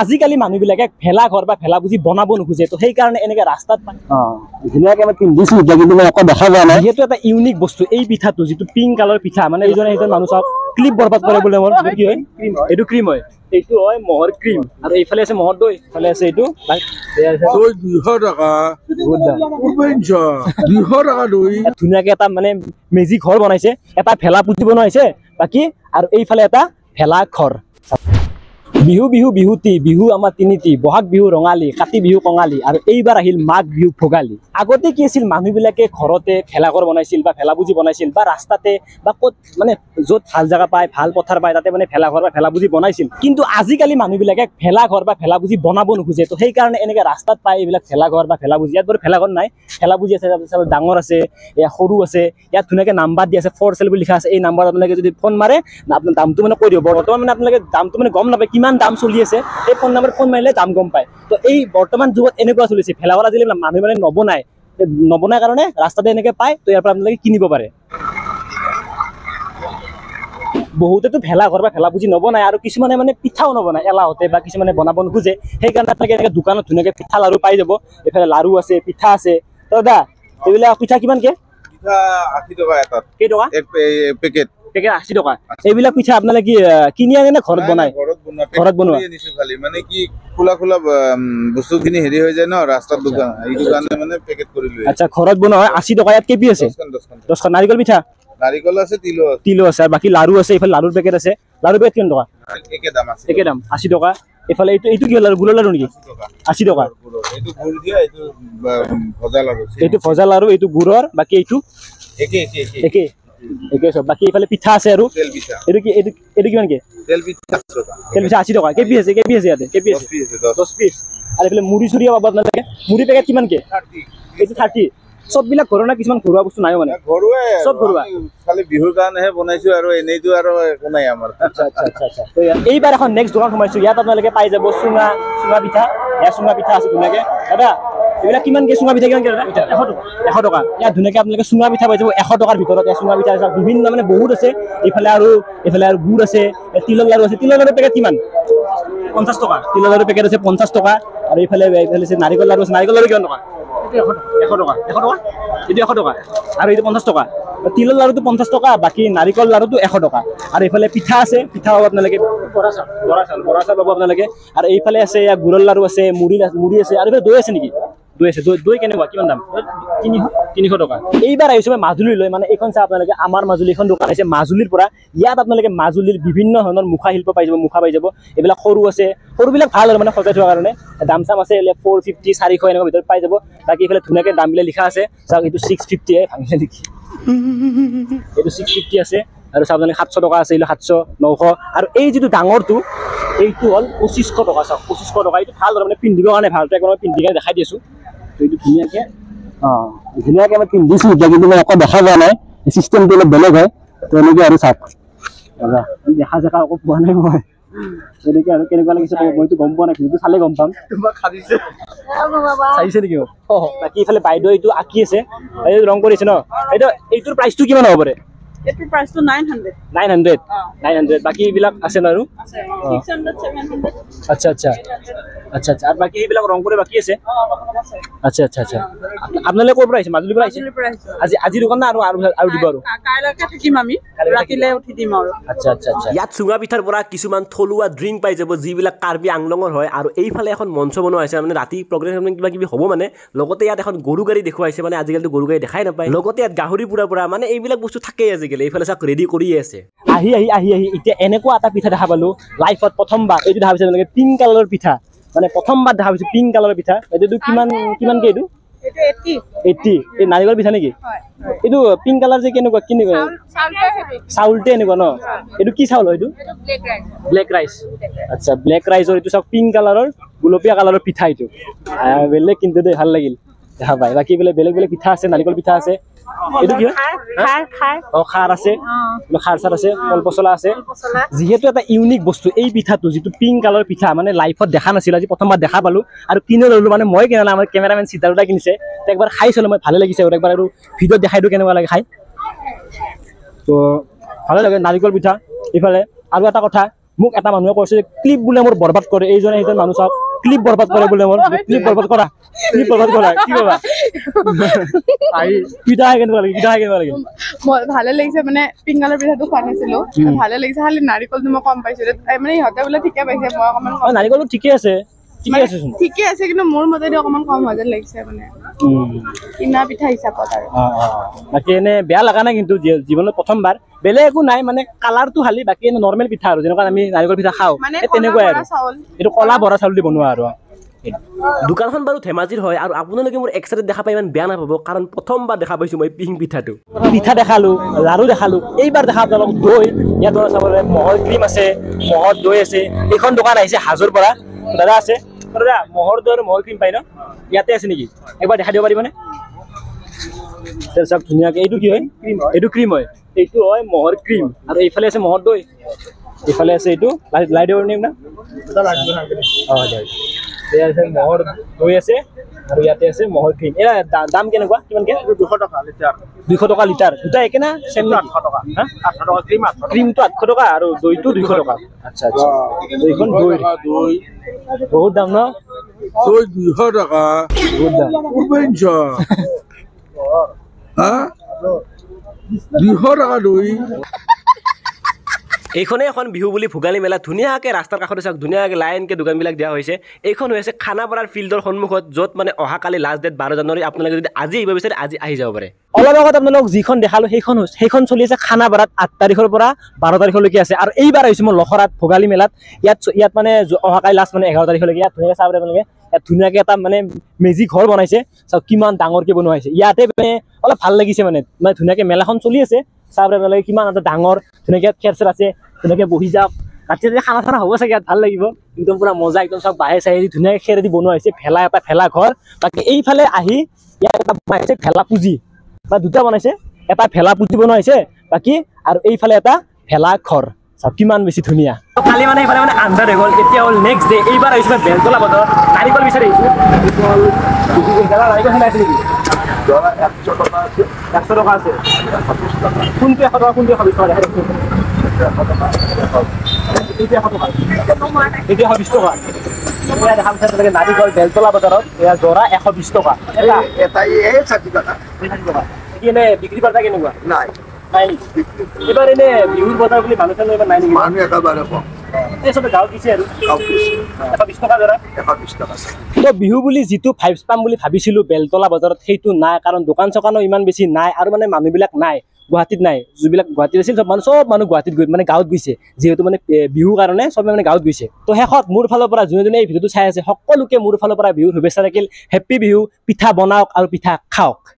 আজিকালি মানুহবিলাকে ভেলা ঘৰ বা ভেলা বুজি বনাব নোখোজে, তো সেইকাৰণে এনেকে ৰাস্তাত ধুনীয়াকে মই পিন্ধিছো এতিয়া, কিন্তু মই একো দেখা পোৱা নাই। যিহেতু এটা ইউনিক বস্তু এই পিঠাটো, যিটো পিংক কালাৰ পিঠা, মানে এইজনে সেইজন মানুহ চাওক ক্লিপ বৰবাদ কৰে বোলে। মোৰ কি হয়, এইটো ক্ৰীম হয়, এইটো হয় মহৰ ক্ৰীম, আৰু এইফালে আছে মহৰ দৈ, এইফালে আছে এইটো 200 টাকা। ধুনীয়াকে এটা মানে মেজি ঘৰ বনাইছে, এটা ভেলা পুতি বনাইছে বাকী, আৰু এইফালে এটা ভেলা ঘৰ। বিহু বিহু বিহুতি, বিহু আমাৰ তিনিটি, বহাগ বিহু ৰঙালী, কাতি বিহু কঙালী, আৰু এইবাৰ আহিল মাঘ বিহু ভোগালী। আগতে কি আছিল, মানুহবিলাকে ঘৰতে ভেলাঘৰ বনাইছিল বা ভেলা বুজি বনাইছিল, বা ৰাস্তাতে বা ক'ত মানে য'ত ভাল জেগা পায়, ভাল পথাৰ পায়, তাতে মানে ভেলাঘৰ বা ভেলা বুজি বনাইছিল। কিন্তু আজিকালি মানুহবিলাকে ভেলাঘৰ বা ভেলা বুজি বনাব নোখোজে, তো সেইকাৰণে এনেকে ৰাস্তাত পায় এইবিলাক ভেলাঘৰ বা ভেলা বুজি। ইয়াত বাৰু ভেলাঘৰ নাই, ভেলা বুজি আছে, ডাঙৰ আছে, ইয়াত সৰু আছে, ইয়াত ধুনীয়াকে নাম্বাৰ দি আছে, ফৰ চেল বুলি লিখা আছে। এই নাম্বাৰত আপোনালোকে যদি ফোন মাৰে, আপোনাৰ দামটো মানে কৈ দিব। বৰ্তমান মানে আপোনালোকে দামটো মানে গম নাপায়, কিমান দাম চলি আছে, সেই ফোন নাম্বাৰত ফোন মাৰিলে দাম গম পায়। তো এই বৰ্তমান যুগত এনেকুৱা চলিছে, ভেলাঘৰ আজিকালি মানুহে মানে নবনায় কাৰণে ৰাস্তাতে এনেকে পায়, তো ইয়াৰ পৰা আপোনালোকে কিনিব পাৰে। বহুতেতো ভেলাঘৰ বা ভেলা বুজি নবনায়, আৰু কিছুমানে মানে পিঠাও নবনায় এলাহতে, বা কিছুমানে বনাব নোখোজে। সেইকাৰণে আপোনালোকে এনেকে দোকানত ধুনীয়াকে পিঠা লাৰু পাই যাব। এইফালে লাৰু আছে, পিঠা আছে। তো দাদা এইবিলাক পিঠা কিমানকে? পিঠা 80 টকা এটাত। কেইটকা? এক পেকেট 80 টকা। এইবিলাক পিঠা আপোনালোকে কি কিনি আনে নে ঘৰত বনায়? ঘৰত বনোৱা। মানে কি খোলা বস্তুখিনি হেৰি হৈ যায় ন ৰাস্তাত, দোকান এইটো কাৰণে মানে পেকেট কৰি লৈ। আচ্ছা, ঘৰত বনোৱা হয়। 80 টকা। ইয়াত কেপি আছে? 10খন। নাৰিকল পিঠা? নাৰিকল আছে, তিলো আছে, আৰু বাকী লাৰু আছে। এইফালে লাৰুৰ পেকেট আছে। লাৰু পেকেট কিমান টকা? একে দাম 80 টকা। এইফালে এইটো কি লাৰু? গুলৰ লাৰু নেকি? 80 টকা। এইটো গুৰ দিয়া, এইটো ভজা লাৰু। এইটো ভজা লাৰু, এইটো গুৰৰ, বাকী এইটো একে সব। বাকী এইফালে পিঠা আছে, আৰু এইটো কিমানকে? তেল পিঠা 80 টকা। কেপি আছে ইয়াতে? কেপি আছে 10 পিচ। আৰু এইফালে মুড়ি চুৰি পাব আপোনালোকে। মুড়ি পেকেট কিমানকে? 30। এইটো 30। চববিলাক ঘৰৰ না, কিছুমান ঘৰুৱা বস্তু নাইও মানে? চব ঘৰুৱা। খালি বিহুৰ কাৰণেহে বনাইছো, আৰু এনেইতো আৰু একো নাই আমাৰ। আচ্ছা। এইবাৰ এখন নেক্সট দোকান সোমাইছো, ইয়াত আপোনালোকে পাই যাব চুঙা পিঠা। ইয়াত চুঙা পিঠা আছে ধুনীয়াকে। দাদা এইবিলাক কিমানকে? চুঙা পিঠা কিমানকে দাদা? 100 টকা। ইয়াত ধুনীয়াকে আপোনালোকে চুঙা পিঠা পাই যাব 100 টকাৰ ভিতৰত। ইয়াত চুঙা পিঠা বিভিন্ন মানে বহুত আছে। এইফালে আৰু গুড় আছে, তিলৰ লাৰু আছে। তিলৰ লাৰু পেকেট কিমান? 50 টকা। তিলৰ লাৰু পেকেট আছে 50 টকা। আৰু এইফালে আছে নাৰিকল লাৰু আছে। নাৰিকল লাৰু কিমান টকা? 100 টকা। এইটো 100 টকা, আৰু এইটো 50 টকা। তিলৰ লাৰুটো 50 টকা, বাকী নাৰিকল লাৰুটো 100 টকা। আৰু এইফালে পিঠা আছে, পিঠা পাব আপোনালোকে। বৰা চাউল পাব আপোনালোকে। আৰু এইফালে আছে গুৰৰ লাৰু আছে, মুড়ি আছে, আৰু এইফালে দৈ আছে নেকি? দৈ কেনেকুৱা? কিমান দাম? 300 টকা। এইবাৰ আহিছো মই মাজুলীলৈ। মানে এইখন চাই আপোনালোকে, আমাৰ মাজুলী এখন দোকান আছে মাজুলীৰ পৰা। ইয়াত আপোনালোকে মাজুলীৰ বিভিন্ন ধৰণৰ মুখা শিল্প পাই যাব, মুখা পাই যাব। এইবিলাক সৰু আছে, সৰুবিলাক ভাল আৰু মানে সজাই থোৱাৰ কাৰণে। দাম আছে 450, 400 এনেকুৱা ভিতৰত পাই যাব। বাকী এইফালে ধুনীয়াকে দামবিলাক লিখা আছে। চাওক এইটো 650 ভাঙিলে নেকি? এইটো 650 আছে। আৰু চাওক 700 টকা আছে, 700, 900। আৰু এই যিটো ডাঙৰটো, এইটো হ'ল 2500 টকা। চাওক 2500 টকা। এইটো ভাল মানে পিন্ধিবৰ কাৰণে ভাল। মই পিন্ধি কেনে দেখাই দিছোঁ। এইটো ধুনীয়াকে মই পিন্ধিছো এতিয়া, কিন্তু মই একো দেখা পোৱা নাই। চিষ্টেমটো অলপ বেলেগ হয়, তো এনেকে আৰু চাওক দেখা একো পোৱা নাই মই। তেনেকে আৰু কেনেকুৱা লাগিছে মইতো গম পোৱা নাই, কিন্তু চালে গম পাম। চাইছে নেকি? বাকী ইফালে বাইদেউ এইটো আঁকি আছে, এইটো ৰং কৰিছে ন? এইটোৰ প্ৰাইচটো কিমান হ'ব পাৰে? এইটোৰ প্ৰাইচটো 900। 900। বাকী এইবিলাক আছে ন? আৰু 600, 700। আচ্ছা। আৰু বাকী এইবিলাক ৰং কৰি বাকী আছে? আচ্ছা। আপোনালোকে ক'ৰ পৰা আহিছে? মাজুলীৰ পৰা আহিছে? আজি দোকান না আৰু দিব? আৰু কাইলৈকে থাকিম, আমি ৰাতিলে উঠি দিম আৰু। আচ্ছা। ইয়াত চুঙা পিঠাৰ পৰা কিছুমান থলুৱা ড্ৰিংক পাই যাব, যিবিলাক কাৰ্বি আংলঙৰ হয়। আৰু এইফালে এখন মঞ্চ বনোৱা হৈছে, মানে ৰাতি প্ৰগ্ৰেম কিবা হ'ব মানে। লগতে ইয়াত এখন গৰু গাড়ী দেখুৱাইছে, মানে আজিকালিতো গৰু গাড়ী দেখাই নাপায়। লগতে ইয়াত গাহৰি পুৰা মানে এইবিলাক বস্তু থাকেই আজিকালি। এইফালে চাওক ৰেডি কৰিয়ে আছে। আহি এতিয়া এনেকুৱা এটা পিঠা দেখা পালো লাইফত প্ৰথমবাৰ। এইটো দেখা পাইছে আপোনালোকে, পিংক কালাৰৰ পিঠা। মানে প্ৰথমবাৰ দেখা পাইছো পিংক কালাৰৰ পিঠা। এইটো কিমানকে? এইটো 80। এই নাৰিকল পিঠা নেকি? এইটো পিংক কালাৰ যে কেনেকুৱা? চাউলটো এনেকুৱা ন? এইটো কি চাউল হয়? এইটো ব্লেক ৰাইচ। আচ্ছা, ব্লেক ৰাইচৰ এইটো চাওক, পিংক কালাৰৰ, গোলপীয়া কালাৰৰ পিঠা। এইটো বেলেগ, কিন্তু দেই ভাল লাগিল দেখা পাই। বাকী বেলেগ পিঠা আছে, নাৰিকল পিঠা আছে। এইটো কি? খাৰ আছে, খাৰ আছে, কল পচলা আছে। যিহেতু এটা ইউনিক বস্তু এই পিঠাটো, যিটো পিংক কালাৰৰ পিঠা, মানে লাইফত দেখা নাছিল, আজি প্ৰথমবাৰ দেখা পালো। আৰু কিনি ললো, মানে মই কিনা নাই, আমাৰ কেমেৰামেন চিতাৰুদা কিনিছে। একবাৰ খাই চালো মই, ভালে লাগিছে। একবাৰ আৰু ভিডিঅ'ত দেখাই দিওঁ কেনেকুৱা লাগে খাই। তো ভালে লাগে নাৰিকল পিঠা। ইফালে আৰু এটা কথা, মোক এটা মানুহে কৈছে যে ক্লিপ বোলে মোৰ বৰবাদ কৰে এইজনে সেইজন মানুহ চাওক ক্লিপ বৰবাদ কৰে বোলে মোৰ ক্লিপ বৰবাদ কৰা কি কবা পিঠা কেনেকুৱা লাগে ভালে লাগিছে মানে পিংক কালাৰ পিঠাটো খোৱা নাছিলো ভালে লাগিছে খালি নাৰিকলটো মই কম পাইছো মানে ইহঁতে বোলে ঠিকে পাইছে মই অকমান কম নাৰিকলটো ঠিকে আছে চোন ঠিকে আছে কিন্তু মোৰ মতেদি অকমান কম হোৱা যেন লাগিছে মানে কিনা পিঠা হিচাপত আৰু বাকী এনে বেয়া লগা নাই কিন্তু জীৱনত প্ৰথমবাৰ বেলেগ একো নাই মানে কালাৰটো খালি বাকী এনে নৰ্মেল পিঠা আৰু যেনেকুৱা আমি নাৰিকল পিঠা খাওঁ মানে তেনেকুৱাই আৰু চাউল এইটো কলা বৰা চাউল দি বনোৱা আৰু দোকানখন বাৰু ধেমাজিৰ হয় আৰু আপোনালোকে মোৰ এক চাইডত দেখা পাই ইমান বেয়া নাপাব কাৰণ প্ৰথমবাৰ দেখা পাইছোঁ মই পিং পিঠাটো পিঠা দেখালো লাৰু দেখালো এইবাৰ দেখা আপোনালোকক দৈ ইয়াত চাবলৈ মহৰ ক্ৰীম আছে মহৰ দৈ আছে এইখন দোকান আহিছে হাজোৰ পৰা দাদা আছে দাদা মহৰ দৈ আৰু মহৰ ক্ৰীম পাই ন ইয়াতে আছে নেকি একবাৰ দেখাই দিব পাৰিবনে চাওক ধুনীয়াকৈ এইটো কি হয় এইটো ক্ৰীম হয় এইটো হয় মহৰ ক্ৰীম আৰু এইফালে আছে মহৰ দৈ এইফালে আছে এইটো লাই দিব পাৰিম না মহৰ দৈ আছে আৰু ইয়াতে আছে মহৰ ক্ৰীম এয়া দাম কেনেকুৱা কিমানকে 200 টকা লিটাৰ দুটা একে না চেম 800 টকা ক্ৰীমটো 800 টকা আৰু দৈটো 200 টকা আচ্ছা দৈখন দৈ বহুত দাম ন দৈ 200 টকা বহুত দাম হা 200 টকা দৈ এইখনেই এখন বিহু বুলি ভোগালী মেলা ধুনীয়াকৈ ৰাস্তাৰ কাষতে চাওক ধুনীয়াকৈ লাইনকৈ দোকানবিলাক দিয়া হৈছে এইখন হৈ আছে খানাপাৰাৰ ফিল্ডৰ সন্মুখত য'ত মানে অহাকালি লাষ্ট ডেট 12 জানুৱাৰী আপোনালোকে যদি আজি আহিব বিচাৰে আজি আহি যাব পাৰে অলপ আগত আপোনালোকক যিখন দেখালো সেইখন চলি আছে খানাপাৰাত 8 তাৰিখৰ পৰা 12 তাৰিখলৈকে আছে আৰু এইবাৰ আহিছোঁ মই লখৰাত ভোগালী মেলাত ইয়াত মানে অহাকালি লাষ্ট মানে 11 তাৰিখলৈকে ইয়াত ধুনীয়াকৈ চাব আপোনালোকে ইয়াত ধুনীয়াকৈ এটা মানে মেজিক ঘৰ বনাইছে চাওক কিমান ডাঙৰকৈ বনোৱা হৈছে ইয়াতে মানে অলপ ভাল লাগিছে মানে ধুনীয়াকৈ মেলাখন চলি আছে চাব আপোনালোকে কিমান এটা ডাঙৰ ধুনীয়াকৈ খেৰ চেৰ আছে ধুনীয়াকৈ বহি যাওক ৰাতি খানা চানা হ'ব চাগে ইয়াত ভাল লাগিব একদম পুৰা মজা একদম চাওক বাঁহে চাহেদি ধুনীয়াকৈ খেৰেদি বনোৱা হৈছে ভেলা ঘৰ বাকী এইফালে আহি ইয়াত এটা বনাইছে ভেলা পুঁজি বা দুটা বনাইছে এটা ভেলা পুঁজি বনোৱা হৈছে বাকী আৰু এইফালে এটা ভেলা ঘৰ চাওক কিমান বেছি ধুনীয়া কালি মানে এইফালে মানে আন্ধাৰ হৈ গ'ল এতিয়া হ'ল নেক্সট ডে এইবাৰ আহিছোঁ বেলতলা বজাৰত নাৰিকল বিচাৰি আহিছোঁ নাৰিকল খাই আছে নেকি 100 টকা আছে কোনটো 100 টকা কোনটো 120 টকা নাৰিকল বেলতলা বজাৰত এয়া জোৰা 120 টকা এনে বিক্ৰী বাৰ্তা কেনেকুৱা নাই এইবাৰ এনে বিহুৰ বজাৰ বুলি মানুহ চানুহ এইবাৰ নাই নেকি এই চবে গাঁৱত দিছে আৰু 120 টকা জোৰা 120 টকা তো বিহু বুলি যিটো ভাইবছ পাম বুলি ভাবিছিলোঁ বেলতলা বজাৰত সেইটো নাই কাৰণ দোকান চোকানো ইমান বেছি নাই আৰু মানে মানুহবিলাক নাই গুৱাহাটীত নাই যিবিলাক গুৱাহাটীত আছিল চব মানুহ গুৱাহাটীত গৈ মানে গাঁৱত গৈছে যিহেতু মানে বিহুৰ কাৰণে চবে মানে গাঁৱত গৈছে তো শেষত মোৰ ফালৰ পৰা যোনে এই ভিডিঅ'টো চাই আছে সকলোকে মোৰ ফালৰ পৰা বিহুৰ শুভেচ্ছা থাকিল হেপ্পী বিহু পিঠা বনাওক আৰু পিঠা খাওক